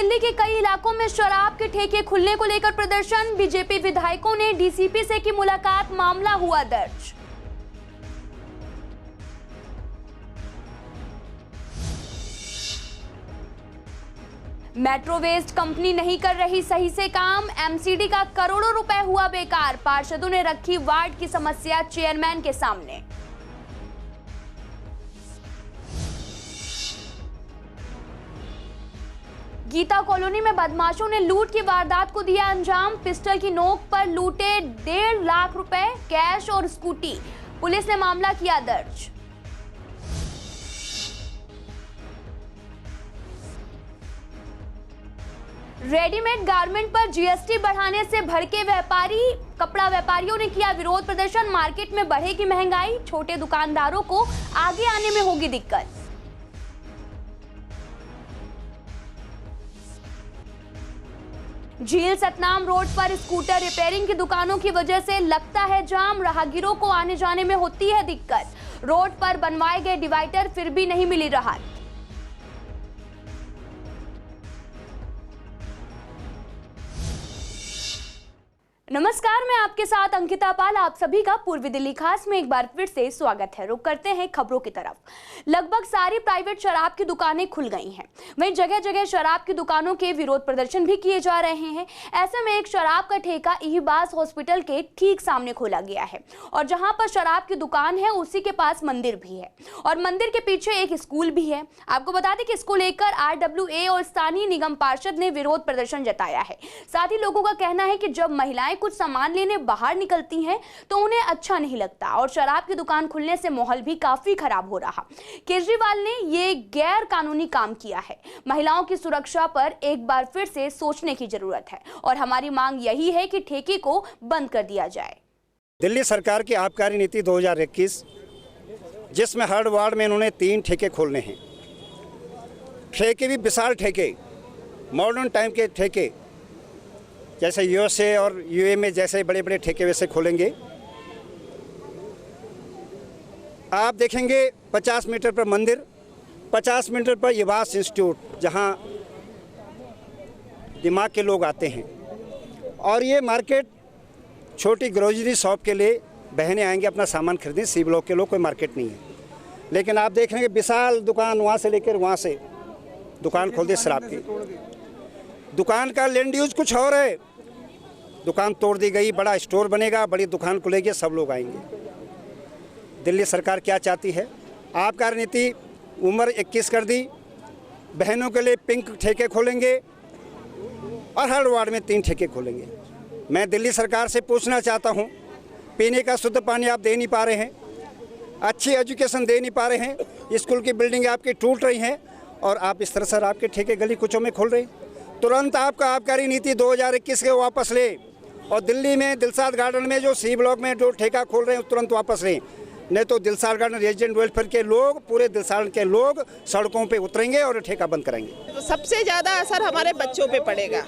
दिल्ली के कई इलाकों में शराब के ठेके खुलने को लेकर प्रदर्शन। बीजेपी विधायकों ने डीसीपी से की मुलाकात, मामला हुआ दर्ज। मेट्रो वेस्ट कंपनी नहीं कर रही सही से काम, एमसीडी का करोड़ों रुपए हुआ बेकार। पार्षदों ने रखी वार्ड की समस्या चेयरमैन के सामने। गीता कॉलोनी में बदमाशों ने लूट की वारदात को दिया अंजाम। पिस्टल की नोक पर लूटे 1.5 लाख रुपए, कैश और स्कूटी। पुलिस ने मामला किया दर्ज। रेडीमेड गारमेंट पर जीएसटी बढ़ाने से भड़के व्यापारी। कपड़ा व्यापारियों ने किया विरोध प्रदर्शन। मार्केट में बढ़ेगी महंगाई, छोटे दुकानदारों को आगे आने में होगी दिक्कत। झील सतनाम रोड पर स्कूटर रिपेयरिंग की दुकानों की वजह से लगता है जाम। राहगीरों को आने जाने में होती है दिक्कत। रोड पर बनवाए गए डिवाइडर फिर भी नहीं मिली राहत। नमस्कार, मैं आपके साथ अंकिता पाल। आप सभी का पूर्वी दिल्ली खास में एक बार फिर से स्वागत है। रुक करते हैं खबरों की तरफ। लगभग सारी प्राइवेट शराब की दुकानें खुल गई हैं। वहीं जगह जगह शराब की दुकानों के विरोध प्रदर्शन भी किए जा रहे हैं। ऐसे में एक शराब का ठेका इहिबास हॉस्पिटल के ठीक सामने खोला गया है और जहां पर शराब की दुकान है उसी के पास मंदिर भी है और मंदिर के पीछे एक स्कूल भी है। आपको बता दें कि इसको लेकर RWA और स्थानीय निगम पार्षद ने विरोध प्रदर्शन जताया है। साथ ही लोगों का कहना है कि जब महिलाएं कुछ सामान लेने बाहर निकलती हैं तो उन्हें अच्छा नहीं लगता और शराब की दुकान खुलने से माहौल भी काफी खराब हो रहा। केजरीवाल ने ये गैर कानूनी काम किया है। महिलाओं की सुरक्षा पर एक बार फिर से सोचने की जरूरत है और हमारी मांग यही है कि ठेके को बंद कर दिया जाए। दिल्ली सरकार की आबकारी नीति 2021, जिसमें हर वार्ड में इन्होंने 3 ठेके खोलने हैं। ठेके भी विशाल ठेके, मॉडर्न टाइम के ठेके, जैसे USA और UAE में जैसे बड़े बड़े ठेके वैसे खोलेंगे। आप देखेंगे 50 मीटर पर मंदिर, 50 मीटर पर इहिबास इंस्टीट्यूट, जहां दिमाग के लोग आते हैं। और ये मार्केट छोटी ग्रोसरी शॉप के लिए बहनें आएंगे अपना सामान खरीदने। सी ब्लॉक के लोग कोई मार्केट नहीं है। लेकिन आप देखेंगे विशाल दुकान, वहाँ से लेकर वहाँ से दुकान खोल दे शराब की। दुकान का लैंड यूज कुछ और है, दुकान तोड़ दी गई, बड़ा स्टोर बनेगा, बड़ी दुकान खुलेगी, सब लोग आएंगे। दिल्ली सरकार क्या चाहती है? आबकारी नीति उम्र 21 कर दी। बहनों के लिए पिंक ठेके खोलेंगे और हर वार्ड में 3 ठेके खोलेंगे। मैं दिल्ली सरकार से पूछना चाहता हूं, पीने का शुद्ध पानी आप दे नहीं पा रहे हैं, अच्छी एजुकेशन दे नहीं पा रहे हैं, स्कूल की बिल्डिंग आपकी टूट रही हैं और आप इस तरह से आपके ठेके गली कुचों में खोल रहे हैं। तुरंत आपका आबकारी नीति 2021 के वापस ले और दिल्ली में दिलशाद गार्डन में जो सी ब्लॉक में जो ठेका खोल रहे हैं तुरंत वापस लें, नहीं तो दिलशाद गार्डन रेजिडेंट वेलफेयर के लोग, पूरे दिलशाद के लोग सड़कों पे उतरेंगे और ठेका बंद कराएंगे। तो सबसे ज़्यादा असर हमारे बच्चों पे पड़ेगा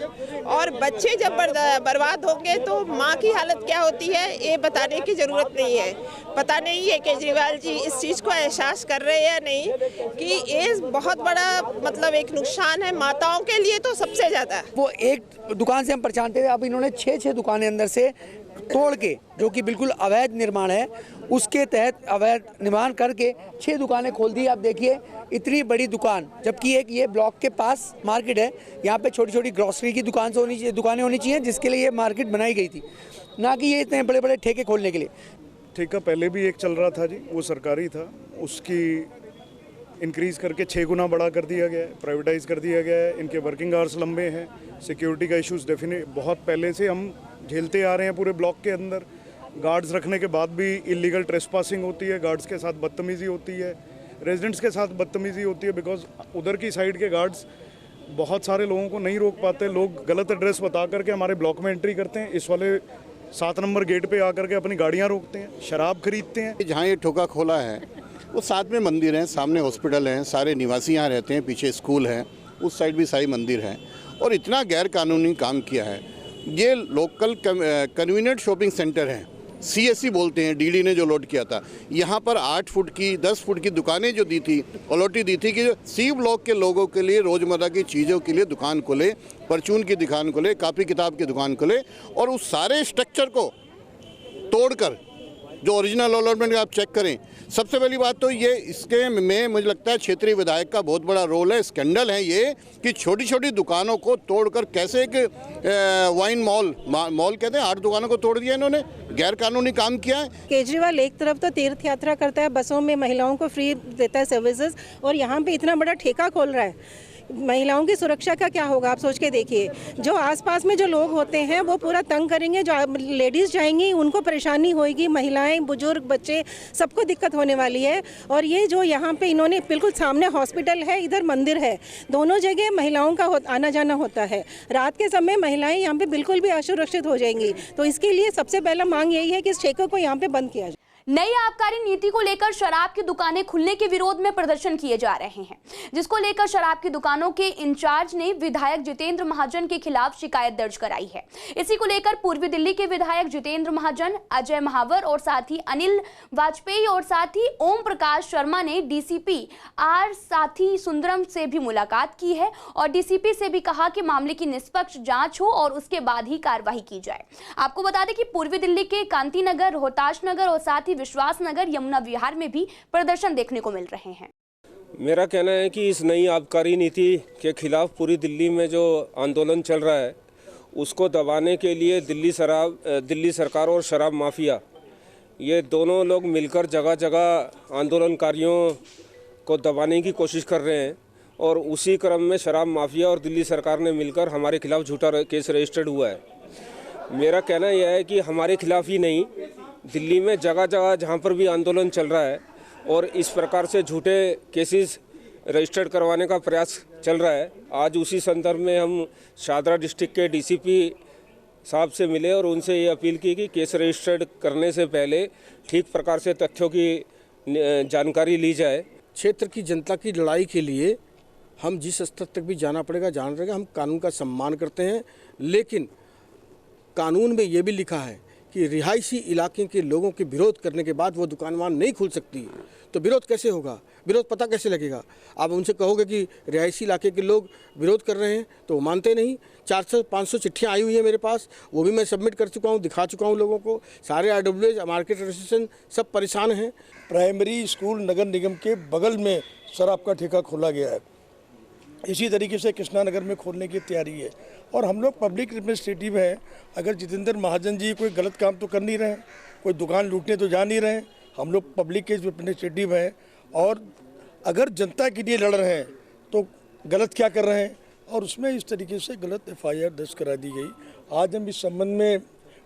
और बच्चे जब बर्बाद होंगे तो माँ की हालत क्या होती है ये बताने की ज़रूरत नहीं है। पता नहीं है केजरीवाल जी इस चीज़ को एहसास कर रहे हैं या नहीं कि ये बहुत बड़ा मतलब एक नुकसान है माताओं के लिए तो सबसे ज़्यादा। वो एक दुकान से हम परेशान थे, अब इन्होंने 6 दुकानें अंदर से तोड़ के, जो कि बिल्कुल अवैध निर्माण है, उसके तहत अवैध निर्माण करके 6 दुकानें खोल दी। आप देखिए इतनी बड़ी दुकान, जबकि एक ये ब्लॉक के पास मार्केट है, यहाँ पे छोटी छोटी ग्रोसरी की दुकानें होनी चाहिए जिसके लिए ये मार्केट बनाई गई थी, ना कि ये इतने बड़े बड़े ठेके खोलने के लिए। ठेका पहले भी एक चल रहा था जी, वो सरकारी था, उसकी इंक्रीज़ करके 6 गुना बड़ा कर दिया गया है, प्राइवेटाइज़ कर दिया गया है। इनके वर्किंग आवर्स लंबे हैं, सिक्योरिटी का इश्यूज़ डेफिनेट बहुत पहले से हम झेलते आ रहे हैं। पूरे ब्लॉक के अंदर गार्ड्स रखने के बाद भी इलीगल ट्रेसपासिंग होती है, गार्ड्स के साथ बदतमीज़ी होती है, रेजिडेंट्स के साथ बदतमीज़ी होती है, बिकॉज उधर की साइड के गार्ड्स बहुत सारे लोगों को नहीं रोक पाते। लोग गलत एड्रेस बता करके हमारे ब्लॉक में एंट्री करते हैं, इस वाले 7 नंबर गेट पे आकर के अपनी गाड़ियाँ रोकते हैं, शराब खरीदते हैं। जहाँ ये ठोका खोला है वो साथ में मंदिर हैं, सामने हॉस्पिटल हैं, सारे निवासी यहाँ रहते हैं, पीछे स्कूल है, उस साइड भी सारी मंदिर हैं और इतना गैर कानूनी काम किया है। ये लोकल कन्वीनियंट शॉपिंग सेंटर हैं, CSC बोलते हैं, DD ने जो अलॉट किया था, यहाँ पर 8 फुट की 10 फुट की दुकानें जो दी थी, अलॉटी दी थी कि जो C ब्लॉक के लोगों के लिए रोज़मर्रा की चीज़ों के लिए दुकान खोले, परचून की दुकान खोले, कापी किताब की दुकान खोले, और उस सारे स्ट्रक्चर को तोड़कर जो ओरिजिनल अलॉटमेंट आप चेक करें। सबसे पहली बात तो ये इसके में मुझे लगता है क्षेत्रीय विधायक का बहुत बड़ा रोल है। स्कैंडल है ये कि छोटी छोटी दुकानों को तोड़कर कैसे एक वाइन मॉल कहते हैं, 8 दुकानों को तोड़ दिया इन्होंने, गैर कानूनी काम किया है। केजरीवाल एक तरफ तो तीर्थ यात्रा करता है, बसों में महिलाओं को फ्री देता है सर्विसेज, और यहाँ पे इतना बड़ा ठेका खोल रहा है। महिलाओं की सुरक्षा का क्या होगा, आप सोच के देखिए। जो आसपास में जो लोग होते हैं वो पूरा तंग करेंगे, जो लेडीज़ जाएंगी उनको परेशानी होगी, महिलाएं, बुजुर्ग, बच्चे, सबको दिक्कत होने वाली है। और ये जो यहाँ पे इन्होंने बिल्कुल सामने हॉस्पिटल है, इधर मंदिर है, दोनों जगह महिलाओं का आना जाना होता है। रात के समय महिलाएं यहाँ पे बिल्कुल भी असुरक्षित हो जाएंगी। तो इसके लिए सबसे पहला मांग यही है कि इस ठेके को यहाँ पे बंद किया जाए। नई आबकारी नीति को लेकर शराब की दुकानें खुलने के विरोध में प्रदर्शन किए जा रहे हैं, जिसको लेकर शराब की दुकानों के इंचार्ज ने विधायक जितेंद्र महाजन के खिलाफ शिकायत दर्ज कराई है। इसी को लेकर पूर्वी दिल्ली के विधायक जितेंद्र महाजन, अजय महावर और साथ ही अनिल वाजपेयी और साथ ही ओम प्रकाश शर्मा ने DCP आर साथी सुंदरम से भी मुलाकात की है और DCP से भी कहा कि मामले की निष्पक्ष जांच हो और उसके बाद ही कार्रवाई की जाए। आपको बता दें कि पूर्वी दिल्ली के कांति नगर, रोहताश नगर और साथ ही विश्वास नगर, यमुना विहार में भी प्रदर्शन देखने को मिल रहे हैं। मेरा कहना है कि इस नई आबकारी नीति के खिलाफ पूरी दिल्ली में जो आंदोलन चल रहा है उसको दबाने के लिए दिल्ली सरकार और शराब माफिया, ये दोनों लोग मिलकर जगह जगह आंदोलनकारियों को दबाने की कोशिश कर रहे हैं। और उसी क्रम में शराब माफिया और दिल्ली सरकार ने मिलकर हमारे खिलाफ झूठा केस रजिस्टर्ड हुआ है। मेरा कहना यह है कि हमारे खिलाफ ही नहीं, दिल्ली में जगह जगह जहाँ पर भी आंदोलन चल रहा है और इस प्रकार से झूठे केसेस रजिस्टर्ड करवाने का प्रयास चल रहा है। आज उसी संदर्भ में हम शादरा डिस्ट्रिक्ट के DCP साहब से मिले और उनसे ये अपील की कि केस रजिस्टर्ड करने से पहले ठीक प्रकार से तथ्यों की जानकारी ली जाए। क्षेत्र की जनता की लड़ाई के लिए हम जिस स्तर तक भी जाना पड़ेगा जान रहेगा। हम कानून का सम्मान करते हैं, लेकिन कानून में ये भी लिखा है कि रिहायशी इलाके के लोगों के विरोध करने के बाद वो दुकान वहाँ नहीं खुल सकती। तो विरोध कैसे होगा, विरोध पता कैसे लगेगा? आप उनसे कहोगे कि रिहायशी इलाके के लोग विरोध कर रहे हैं तो वो मानते नहीं। 400-500 चिट्ठियाँ आई हुई है मेरे पास, वो भी मैं सबमिट कर चुका हूँ, दिखा चुका हूँ लोगों को। सारे RWA, मार्केट एसोसिएशन सब परेशान हैं। प्राइमरी स्कूल नगर निगम के बगल में शराब का ठेका खोला गया है, इसी तरीके से कृष्णा नगर में खोलने की तैयारी है। और हम लोग पब्लिक रिप्रेजेंटेटिव हैं। अगर जितेंद्र महाजन जी कोई गलत काम तो कर नहीं रहे हैं, कोई दुकान लूटने तो जा नहीं रहे हैं, हम लोग पब्लिक के रिप्रेजेंटेटिव हैं। और अगर जनता के लिए लड़ रहे हैं तो गलत क्या कर रहे हैं, और उसमें इस तरीके से गलत FIR दर्ज करा दी गई। आज हम इस संबंध में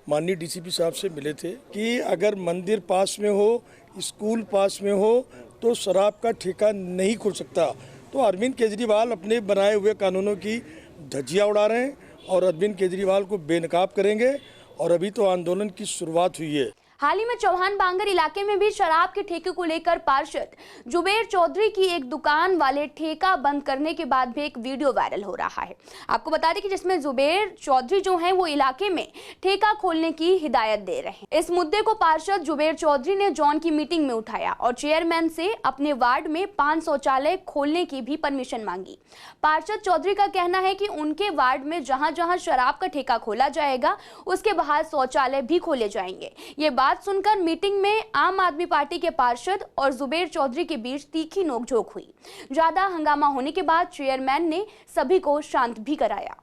माननीय DCP साहब से मिले थे कि अगर मंदिर पास में हो, स्कूल पास में हो तो शराब का ठेका नहीं खुल सकता। तो अरविंद केजरीवाल अपने बनाए हुए कानूनों की धज्जियां उड़ा रहे हैं और अरविंद केजरीवाल को बेनकाब करेंगे। और अभी तो आंदोलन की शुरुआत हुई है। हाल ही में चौहान बांगर इलाके में भी शराब के ठेके को लेकर पार्षद जुबेर चौधरी की एक दुकान वाले ठेका बंद करने के बाद भी एक वीडियो वायरल हो रहा है। आपको बता दें कि जिसमें जुबेर चौधरी जो हैं वो इलाके में ठेका खोलने की हिदायत दे रहे हैं। इस मुद्दे को पार्षद जुबेर चौधरी ने जॉन की मीटिंग में उठाया और चेयरमैन से अपने वार्ड में 5 शौचालय खोलने की भी परमिशन मांगी। पार्षद चौधरी का कहना है कि उनके वार्ड में जहां जहां शराब का ठेका खोला जाएगा उसके बाहर शौचालय भी खोले जाएंगे। ये बात सुनकर मीटिंग में आम आदमी पार्टी के पार्षद और जुबेर चौधरी के बीच तीखी नोकझोंक हुई। ज्यादा हंगामा होने के बाद चेयरमैन ने सभी को शांत भी कराया।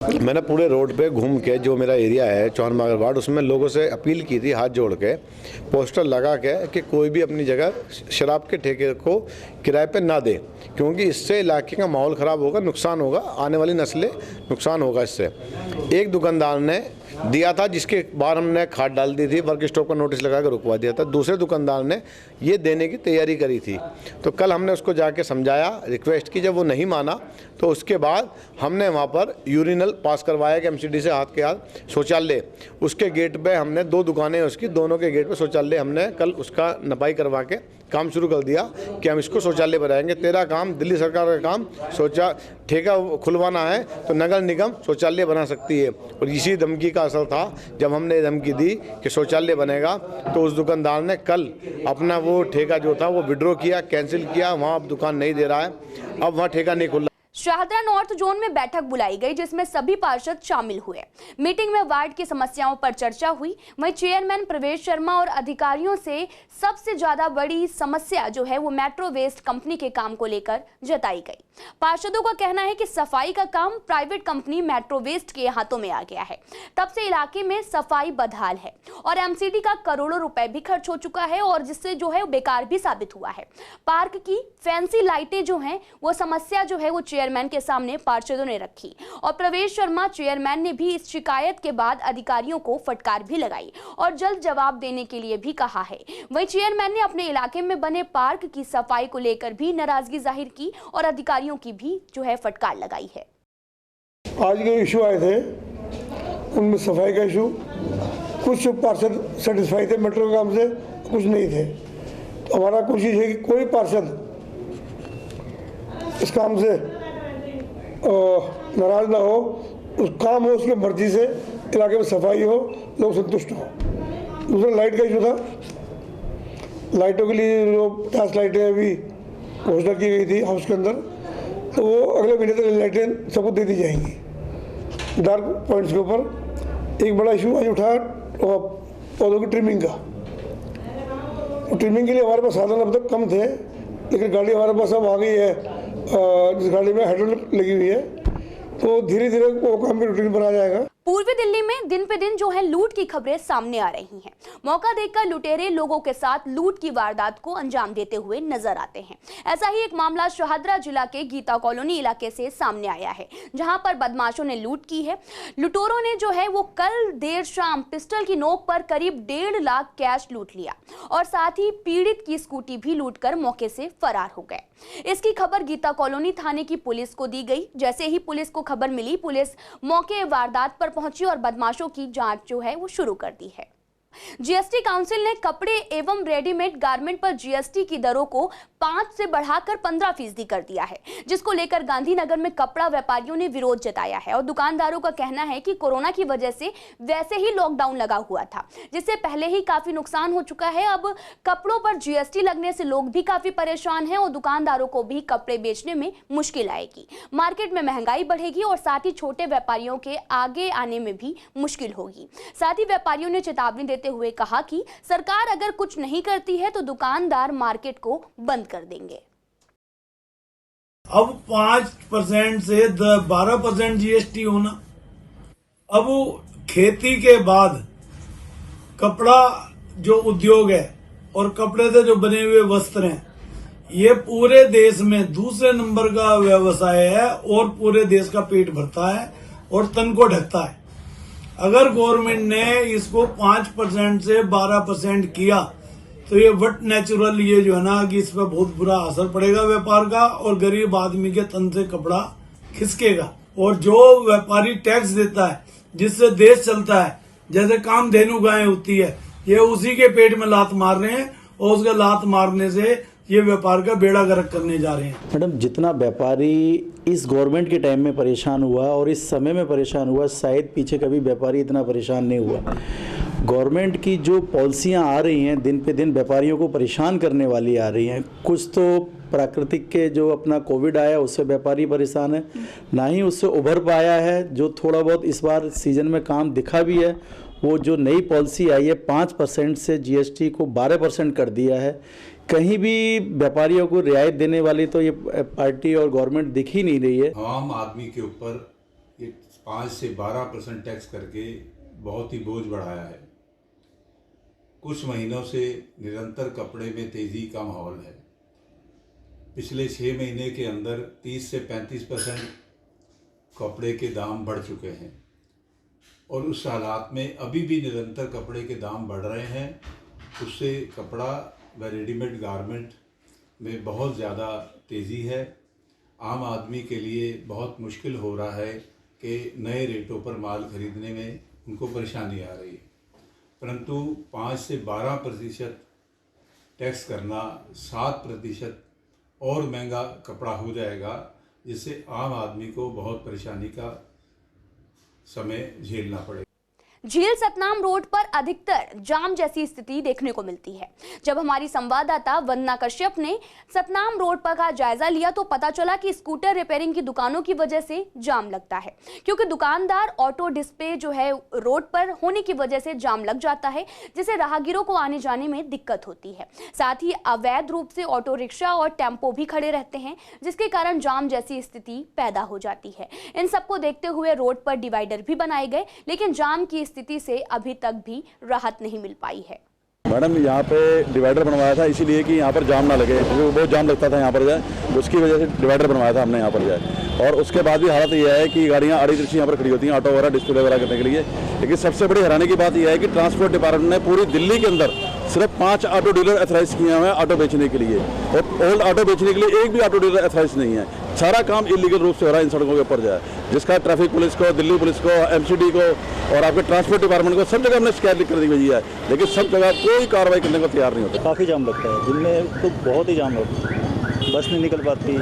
मैंने पूरे रोड पे घूम के जो मेरा एरिया है चौहान बागर वार्ड, उसमें लोगों से अपील की थी हाथ जोड़ के, पोस्टर लगा के कि कोई भी अपनी जगह शराब के ठेके को किराए पे ना दे, क्योंकि इससे इलाके का माहौल ख़राब होगा, नुकसान होगा, आने वाली नस्लें नुकसान होगा इससे। एक दुकानदार ने दिया था जिसके बाद हमने खाद डाल दी थी, वर्क स्टॉप का नोटिस लगा कर रुकवा दिया था। दूसरे दुकानदार ने ये देने की तैयारी करी थी, तो कल हमने उसको जाके समझाया, रिक्वेस्ट की। जब वो नहीं माना तो उसके बाद हमने वहाँ पर यूरिनल पास करवाया कि MCD से हाथ के हाथ शौचालय, उसके गेट पे हमने 2 दुकानें उसकी, दोनों के गेट पे शौचालय हमने कल उसका नपाई करवा के काम शुरू कर दिया कि हम इसको शौचालय बनाएंगे। तेरा काम, दिल्ली सरकार का काम ठेका खुलवाना है तो नगर निगम शौचालय बना सकती है। और इसी धमकी का इसका असर था। जब हमने धमकी दी कि शौचालय बनेगा तो उस दुकानदार ने कल अपना वो ठेका जो था वो विड्रॉ किया, कैंसिल किया। वहाँ अब दुकान नहीं दे रहा है, अब वहाँ ठेका नहीं खुल रहा। शाहदरा नॉर्थ जोन में बैठक बुलाई गई जिसमें सभी पार्षद शामिल हुए। मीटिंग में वार्ड की समस्याओं पर चर्चा हुई। वहीं चेयरमैन प्रवेश शर्मा और अधिकारियों से सबसे ज्यादा बड़ी समस्या जो है वो मेट्रो वेस्ट कंपनी के काम को लेकर जताई गई। पार्षदों का कहना है कि सफाई का काम प्राइवेट कंपनी मेट्रो वेस्ट के हाथों में आ गया है। तब से इलाके में सफाई बदहाल है और एमसीडी का करोड़ों रुपए भी खर्च हो चुका है और जिससे जो है वो बेकार भी साबित हुआ है। पार्क की फैंसी लाइटें जो हैं वो समस्या जो है वो चेयरमैन के सामने पार्षदों ने रखी और प्रवेश शर्मा चेयरमैन ने भी इस शिकायत के बाद अधिकारियों को फटकार भी लगाई और जल्द जवाब देने के लिए भी कहा है। वहीं चेयरमैन ने अपने इलाके में बने पार्क की सफाई को लेकर भी नाराजगी जाहिर की और अधिकारियों की भी जो है फटकार लगाई है। आज के इशू आए थे उनमें सफाई का इशू, कुछ पार्षद सेटिस्फाई थे मेट्रो के काम से, कुछ नहीं थे। तो हमारा कोशिश है कि कोई पार्षद इस काम से नाराज ना हो, उस काम हो उसकी मर्जी से, इलाके में सफाई हो, लोग संतुष्ट हो। दूसरा लाइट का इशू था, लाइटों के लिए जो 50 लाइटें अभी घोषणा की गई थी हाउस के अंदर, तो वो अगले महीने तक लाइटें सबको दे दी जाएंगी डार्क पॉइंट्स के ऊपर। एक बड़ा इशू आज उठा पौधों की ट्रिमिंग का। तो ट्रिमिंग के लिए हमारे पास साधन अब तक कम थे, लेकिन गाड़ी हमारे पास अब आ गई है, जिस गाड़ी में हाइड्रोलिक लगी हुई है, तो धीरे धीरे वो काम भी रूटीन बना जाएगा। पूर्वी दिल्ली में दिन पे दिन जो है लूट की खबरें सामने आ रही हैं। मौका देखकर लुटेरे लोगों के साथ लूट की वारदात को अंजाम देते हुए नजर आते हैं। ऐसा ही एक मामला शाहदरा जिला के गीता कॉलोनी इलाके से सामने आया है, जहां पर बदमाशों ने लूट की है। लुटेरों ने जो है वो कल देर शाम पिस्टल की नोक पर करीब 1.5 लाख कैश लूट लिया और साथ ही पीड़ित की स्कूटी भी लूटकर मौके से फरार हो गए। इसकी खबर गीता कॉलोनी थाने की पुलिस को दी गई। जैसे ही पुलिस को खबर मिली, पुलिस मौके वारदात पर पहुंची और बदमाशों की जांच जो है वो शुरू कर दी है। जीएसटी काउंसिल ने कपड़े एवं रेडीमेड गारमेंट पर जीएसटी की दरों को 5 से बढ़ाकर 15% कर दिया है, जिसको लेकर गांधीनगर में कपड़ा व्यापारियों ने विरोध जताया है और दुकानदारों का कहना है कि कोरोना की वजह से वैसे ही लॉकडाउन लगा हुआ था, जिससे पहले ही काफी नुकसान हो चुका है। अब कपड़ों पर जीएसटी लगने से लोग भी काफी परेशान हैं और दुकानदारों को भी कपड़े बेचने में मुश्किल आएगी। मार्केट में महंगाई बढ़ेगी और साथ ही छोटे व्यापारियों के आगे आने में भी मुश्किल होगी। साथ ही व्यापारियों ने चेतावनी देते हुए कहा कि सरकार अगर कुछ नहीं करती है तो दुकानदार मार्केट को बंद कर देंगे। अब 5% से 12% जीएसटी होना। अब खेती के बाद कपड़ा जो उद्योग है और कपड़े से जो बने हुए वस्त्र हैं, ये पूरे देश में दूसरे नंबर का व्यवसाय है और पूरे देश का पेट भरता है और तन को ढकता है। अगर गवर्नमेंट ने इसको 5% से 12% किया तो ये वट नेचुरल ये जो है ना कि इस पर बहुत बुरा असर पड़ेगा व्यापार का और गरीब आदमी के तन से कपड़ा खिसकेगा। और जो व्यापारी टैक्स देता है जिससे देश चलता है, जैसे कामधेनु गायें होती है, ये उसी के पेट में लात मार रहे हैं और उसके लात मारने से ये व्यापार का बेड़ा गर्क करने जा रहे हैं। मैडम, जितना व्यापारी इस गवर्नमेंट के टाइम में परेशान हुआ और इस समय में परेशान हुआ, शायद पीछे कभी व्यापारी इतना परेशान नहीं हुआ। गवर्नमेंट की जो पॉलिसियां आ रही हैं दिन पे दिन व्यापारियों को परेशान करने वाली आ रही हैं। कुछ तो प्राकृतिक के जो अपना कोविड आया उससे व्यापारी परेशान है, ना ही उससे उभर पाया है। जो थोड़ा बहुत इस बार सीजन में काम दिखा भी है, वो जो नई पॉलिसी आई है 5% से जीएसटी को 12% कर दिया है। कहीं भी व्यापारियों को रियायत देने वाली तो ये पार्टी और गवर्नमेंट दिख ही नहीं रही है। आम आदमी के ऊपर ये 5 से 12% टैक्स करके बहुत ही बोझ बढ़ाया है। कुछ महीनों से निरंतर कपड़े में तेजी का माहौल है। पिछले 6 महीने के अंदर 30 से 35% कपड़े के दाम बढ़ चुके हैं और उस हालात में अभी भी निरंतर कपड़े के दाम बढ़ रहे हैं। उससे कपड़ा व रेडीमेड गारमेंट में बहुत ज़्यादा तेज़ी है। आम आदमी के लिए बहुत मुश्किल हो रहा है कि नए रेटों पर माल खरीदने में उनको परेशानी आ रही है। परंतु 5 से 12% टैक्स करना 7% और महंगा कपड़ा हो जाएगा, जिससे आम आदमी को बहुत परेशानी का समय झेलना पड़ेगा। झील सतनाम रोड पर अधिकतर जाम जैसी स्थिति देखने को मिलती है। जब हमारी संवाददाता वंदना कश्यप ने सतनाम रोड पर का जायजा लिया तो पता चला कि स्कूटर रिपेयरिंग की दुकानों की वजह से जाम लगता है, क्योंकि दुकानदार ऑटो डिस्प्ले जो है रोड पर होने की वजह से जाम लग जाता है, जिससे राहगीरों को आने जाने में दिक्कत होती है। साथ ही अवैध रूप से ऑटो रिक्शा और टेम्पो भी खड़े रहते हैं, जिसके कारण जाम जैसी स्थिति पैदा हो जाती है। इन सबको देखते हुए रोड पर डिवाइडर भी बनाए गए, लेकिन जाम की स्थिति से अभी तक भी राहत नहीं मिल पाई है। मैडम, यहाँ पे डिवाइडर बनवाया था इसीलिए कि यहाँ पर जाम ना लगे, क्योंकि बहुत जाम लगता था यहाँ पर जाए, उसकी वजह से डिवाइडर बनवाया था हमने यहाँ पर जाए। और उसके बाद भी हालत यह है कि गाड़ियाँ आड़ी तिरछी यहाँ पर खड़ी होती हैं ऑटो वगैरह डिस्प्ले वगैरह करने के लिए। लेकिन सबसे बड़ी हैरानी की बात यह है कि ट्रांसपोर्ट डिपार्टमेंट ने पूरी दिल्ली के अंदर सिर्फ 5 ऑटो डीलर अथराइज किए हुए हैं ऑटो बेचने के लिए, और ओल्ड ऑटो बेचने के लिए एक भी ऑटो डीलर अथराइज नहीं है। सारा काम इलीगल रूप से हो रहा है इन सड़कों के ऊपर जाए, जिसका ट्रैफिक पुलिस को, दिल्ली पुलिस को, एमसीडी को और आपके ट्रांसपोर्ट डिपार्टमेंट को सब जगह हमने शिकायत लिख कर दी हुई है, लेकिन सब जगह कोई कार्रवाई करने को तैयार नहीं होता। काफ़ी जाम लगता है, दिन में तो बहुत ही जाम लगता है। बस नहीं निकल पाती,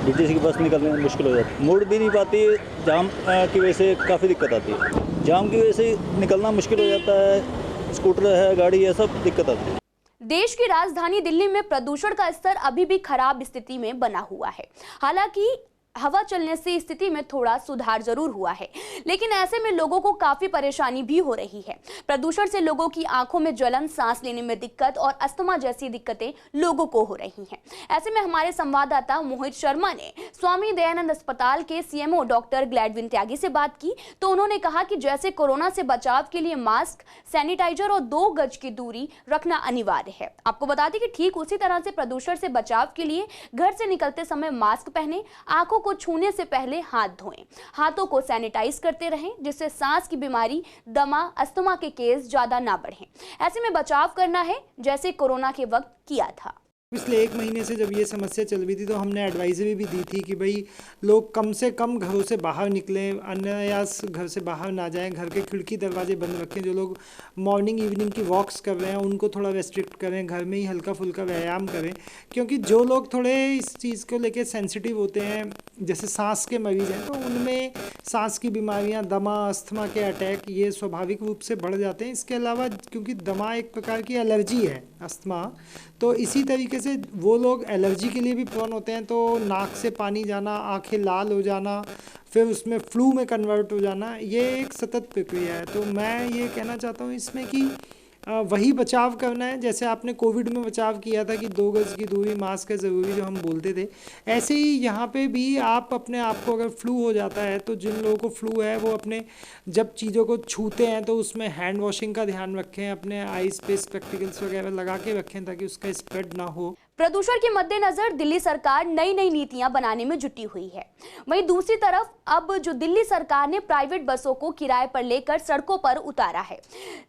डीटीसी की बस निकलने में मुश्किल हो जाती है, मुड़ भी नहीं पाती। जाम की वजह से काफ़ी दिक्कत आती है, जाम की वजह से निकलना मुश्किल हो जाता है। स्कूटर है, गाड़ी है, सब दिक्कत आती है। देश की राजधानी दिल्ली में प्रदूषण का स्तर अभी भी खराब स्थिति में बना हुआ है। हालांकि हवा चलने से स्थिति में थोड़ा सुधार जरूर हुआ है, लेकिन ऐसे में लोगों को काफी परेशानी भी हो रही है। प्रदूषण से लोगों की आंखों में जलन, सांस लेने में दिक्कत और अस्थमा जैसी दिक्कतें लोगों को हो रही हैं। ऐसे में हमारे संवाददाता मोहित शर्मा ने स्वामी दयानंद अस्पताल के सीएमओ डॉक्टर ग्लैडविन त्यागी से बात की, तो उन्होंने कहा कि जैसे कोरोना से बचाव के लिए मास्क, सैनिटाइजर और 2 गज की दूरी रखना अनिवार्य है। आपको बता दें कि ठीक उसी तरह से प्रदूषण से बचाव के लिए घर से निकलते समय मास्क पहने, आंखों को छूने से पहले हाथ धोएं, हाथों को सैनिटाइज करते रहें, जिससे सांस की बीमारी, दमा, अस्थमा के केस ज्यादा ना बढ़ें। ऐसे में बचाव करना है जैसे कोरोना के वक्त किया था। पिछले 1 महीने से जब ये समस्या चल रही थी तो हमने एडवाइजरी भी दी थी कि भाई लोग कम से कम घरों से बाहर निकलें, अनायास घर से बाहर ना जाएं, घर के खिड़की दरवाजे बंद रखें। जो लोग मॉर्निंग इवनिंग की वॉक्स कर रहे हैं उनको थोड़ा रेस्ट्रिक्ट करें, घर में ही हल्का फुल्का व्यायाम करें, क्योंकि जो लोग थोड़े इस चीज़ को लेकर सेंसिटिव होते हैं, जैसे सांस के मरीज़ हैं, तो उनमें सांस की बीमारियाँ, दमा, अस्थमा के अटैक ये स्वाभाविक रूप से बढ़ जाते हैं। इसके अलावा क्योंकि दमा एक प्रकार की एलर्जी है, अस्थमा, तो इसी तरीके से वो लोग एलर्जी के लिए भी प्रोन होते हैं। तो नाक से पानी जाना, आंखें लाल हो जाना, फिर उसमें फ्लू में कन्वर्ट हो जाना, ये एक सतत प्रक्रिया है। तो मैं ये कहना चाहता हूँ इसमें कि वही बचाव करना है जैसे आपने कोविड में बचाव किया था कि 2 गज की दूरी, मास्क है ज़रूरी जो हम बोलते थे, ऐसे ही यहाँ पे भी आप अपने आप को, अगर फ्लू हो जाता है तो जिन लोगों को फ्लू है वो अपने जब चीज़ों को छूते हैं तो उसमें हैंड वॉशिंग का ध्यान रखें, अपने आईज पे स्पेक्टिकल्स वगैरह लगा के रखें ताकि उसका स्प्रेड ना हो। प्रदूषण के मद्देनजर दिल्ली सरकार नई नई नीतियां बनाने में जुटी हुई है। वहीं दूसरी तरफ अब जो दिल्ली सरकार ने प्राइवेट बसों को किराए पर लेकर सड़कों पर उतारा है,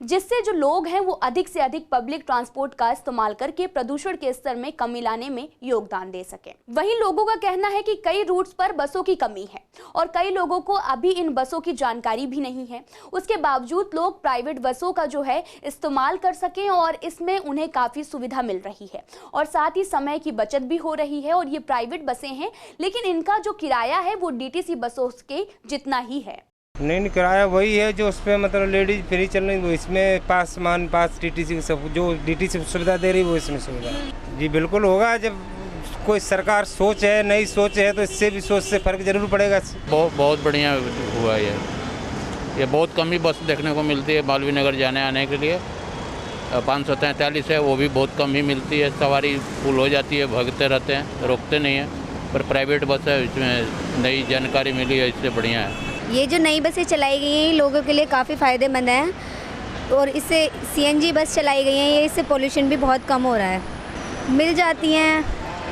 जिससे जो लोग हैं वो अधिक से अधिक पब्लिक ट्रांसपोर्ट का इस्तेमाल करके प्रदूषण के स्तर में कमी लाने में योगदान दे सके। वहीं लोगों का कहना है कि कई रूट्स पर बसों की कमी है और कई लोगों को अभी इन बसों की जानकारी भी नहीं है। उसके बावजूद लोग प्राइवेट बसों का जो है इस्तेमाल कर सकें और इसमें उन्हें काफी सुविधा मिल रही है और साथ ही समय की बचत भी हो रही है। और ये प्राइवेट बसें हैं, लेकिन इनका जो किराया है वो डीटीसी बसों के जितना ही है। नहीं, किराया वही है जो उसमें मतलब लेडीज फ्री चल रही है, इसमें पास डीटीसी सब जो डीटीसी सुविधा दे रही है वो इसमें सुविधा जी बिल्कुल होगा। जब कोई सरकार सोच है, नई सोच है, तो इससे भी सोच से फर्क जरूर पड़ेगा। बहुत बढ़िया हुआ ये बहुत कम ही बस देखने को मिलती है मालवीय नगर जाने आने के लिए। 543 है, वो भी बहुत कम ही मिलती है, सवारी फुल हो जाती है, भागते रहते हैं, रोकते नहीं हैं। पर प्राइवेट बस है, इसमें नई जानकारी मिली है, इससे बढ़िया है। ये जो नई बसें चलाई गई हैं ये लोगों के लिए काफ़ी फ़ायदेमंद है और इससे सीएनजी बस चलाई गई हैं, ये इससे पोल्यूशन भी बहुत कम हो रहा है। मिल जाती हैं,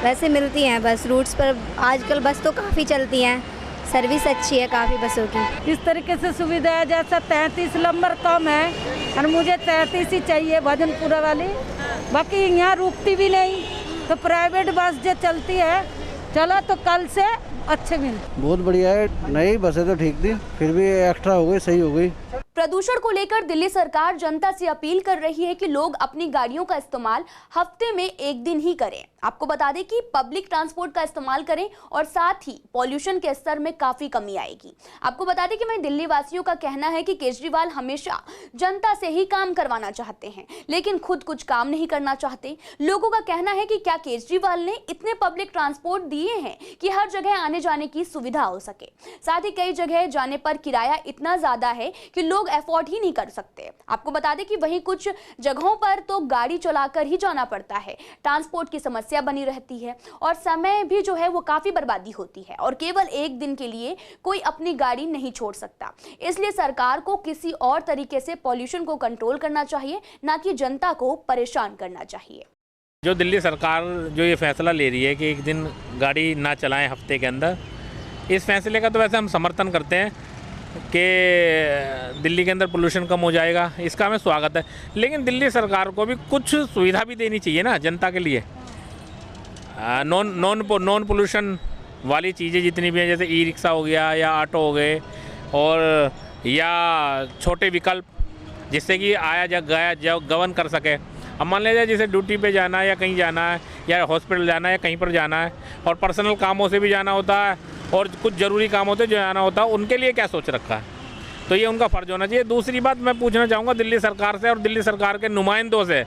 वैसे मिलती हैं बस रूट्स पर, आजकल बस तो काफ़ी चलती हैं, सर्विस अच्छी है काफ़ी बसों की। इस तरीके से सुविधा है, जैसा 33 नंबर कम है और मुझे 33 ही चाहिए भजनपुरा वाली, बाकी यहाँ रुकती भी नहीं। तो प्राइवेट बस जो चलती है, चला तो कल से अच्छे मिलते। बहुत बढ़िया है, नई बसें तो ठीक थी, फिर भी एक्स्ट्रा हो गई, सही हो गई। प्रदूषण को लेकर दिल्ली सरकार जनता से अपील कर रही है कि लोग अपनी गाड़ियों का इस्तेमाल हफ्ते में एक दिन ही करें। आपको बता दें कि पब्लिक ट्रांसपोर्ट का इस्तेमाल करें और साथ ही पॉल्यूशन के स्तर में काफी कमी आएगी। आपको बता दें कि वहीं दिल्ली वासियों का कहना है कि केजरीवाल हमेशा जनता से ही काम करवाना चाहते हैं, लेकिन खुद कुछ काम नहीं करना चाहते। लोगों का कहना है कि क्या केजरीवाल ने इतने पब्लिक ट्रांसपोर्ट दिए हैं कि हर जगह आने जाने की सुविधा हो सके। साथ ही कई जगह जाने पर किराया इतना ज्यादा है कि लोग अफोर्ड ही नहीं कर सकते। आपको बता दें कि वहीं कुछ जगहों पर तो गाड़ी चलाकर ही जाना पड़ता है। ट्रांसपोर्ट की समस्या बनी रहती है और समय भी जो है वो काफी बर्बादी होती है और केवल एक दिन के लिए कोई अपनी गाड़ी नहीं छोड़ सकता। इसलिए सरकार को किसी और तरीके से पॉल्यूशन को कंट्रोल करना चाहिए, ना कि जनता को परेशान करना चाहिए। जो दिल्ली सरकार जो ये फैसला ले रही है कि एक दिन गाड़ी ना चलाएं हफ्ते के अंदर, इस फैसले का तो वैसे हम समर्थन करते हैं कि दिल्ली के अंदर पोल्यूशन कम हो जाएगा, इसका हमें स्वागत है। लेकिन दिल्ली सरकार को भी कुछ सुविधा भी देनी चाहिए ना जनता के लिए। नॉन पोल्यूशन वाली चीज़ें जितनी भी हैं, जैसे ई रिक्शा हो गया या ऑटो हो गए, और या छोटे विकल्प जिससे कि आया जा गया गमन कर सके। अब मान लीजिए जैसे ड्यूटी पे जाना है या कहीं जाना है या हॉस्पिटल जाना है या कहीं पर जाना है और पर्सनल कामों से भी जाना होता है और कुछ ज़रूरी काम होते जो जाना होता है, उनके लिए क्या सोच रखा है, तो ये उनका फ़र्ज होना चाहिए। दूसरी बात मैं पूछना चाहूँगा दिल्ली सरकार से और दिल्ली सरकार के नुमाइंदों से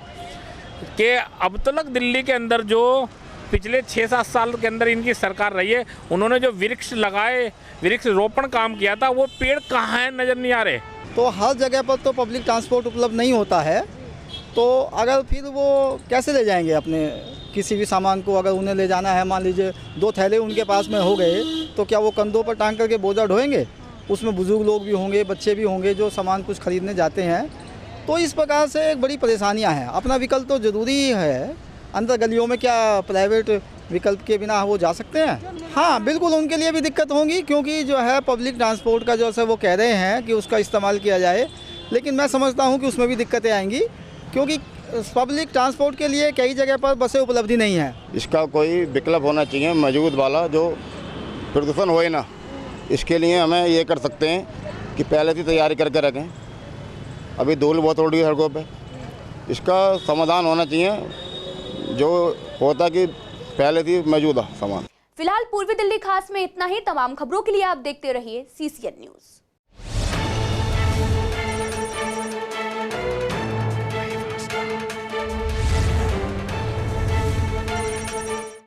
कि अब तक दिल्ली के अंदर जो पिछले 6-7 साल के अंदर इनकी सरकार रही है, उन्होंने जो वृक्ष लगाए, वृक्ष रोपण काम किया था, वो पेड़ कहाँ हैं नज़र नहीं आ रहे। तो हर जगह पर तो पब्लिक ट्रांसपोर्ट उपलब्ध नहीं होता है, तो अगर फिर वो कैसे ले जाएंगे अपने किसी भी सामान को। अगर उन्हें ले जाना है, मान लीजिए 2 थैले उनके पास में हो गए, तो क्या वो कंधों पर टांग करके बोझा ढोएंगे? उसमें बुजुर्ग लोग भी होंगे, बच्चे भी होंगे जो सामान कुछ खरीदने जाते हैं। तो इस प्रकार से एक बड़ी परेशानियां हैं। अपना विकल्प तो ज़रूरी है, अंदर गलियों में क्या प्राइवेट विकल्प के बिना वो जा सकते हैं? हाँ, बिल्कुल उनके लिए भी दिक्कत होगी, क्योंकि जो है पब्लिक ट्रांसपोर्ट का जैसे वो कह रहे हैं कि उसका इस्तेमाल किया जाए, लेकिन मैं समझता हूँ कि उसमें भी दिक्कतें आएंगी, क्योंकि पब्लिक ट्रांसपोर्ट के लिए कई जगह पर बसें उपलब्धि नहीं है। इसका कोई विकल्प होना चाहिए मौजूद वाला, जो प्रदूषण होए ना। इसके लिए हमें ये कर सकते हैं कि पहले से तैयारी करके रखें। अभी धूल बहुत उड़ रही है सड़कों पे, इसका समाधान होना चाहिए जो होता कि पहले से मौजूद है सामान। फिलहाल पूर्वी दिल्ली खास में इतना ही। तमाम खबरों के लिए आप देखते रहिए CCN न्यूज़।